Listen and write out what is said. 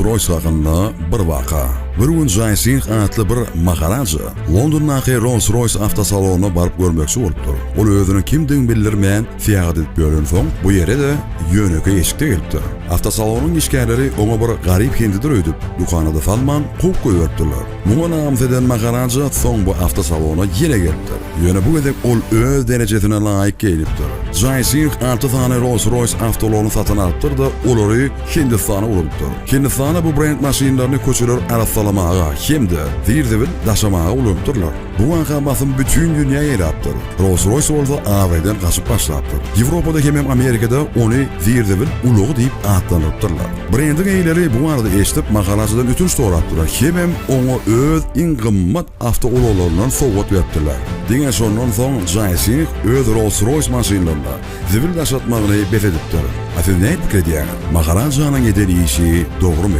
Rolls-Royce hakkında bir vaka. Bir gün Jaysing adlı bir maharacı London'daki Rolls-Royce avtosalonuna barıp görmekçi bolupdyr. Ol özüni kimdiň bildirmän fiýagat edip bölen soň bu ýere de ýönöke eşikde gelipdir. Avtosalonyň işgärleri oňa bir garyp hindidir öýdüp, dukanyda salman kup goýupdylar. Muňa namaz eden maharacı soň bu avtosalona ýene gelipdir. Ýöne bu gedek ol öz derejesine laýyk gelipdir. Jaysing 6 tane Rolls-Royce avtolaryny satyn alypdyr da olary Hindistana ulupdyr. Hindistana bu brend maşinlaryny köçüler arassalamaga hemde dirdewil daşamaga ulupdyrlar. Bu waka basym bütün dünýä ýerapdyr. Rolls-Royce bolsa AW'den gaçyp başlapdyr. Ýewropada hem Amerikada ony dirdewil ulugy diýip atlanyrdylar. Brendin eýleri bu arada eşitip mahalacıdan ötünç sorapdylar. Hem oňa öz iň gymmat avtololaryny sowgat beripdiler. Diňe şondan soň Jaysing öz Rolls-Royce maşinlaryna zibil daşatmagyny besedipdir. Aslında ne edip edýär? Maharacanyň eden işi dogrymy?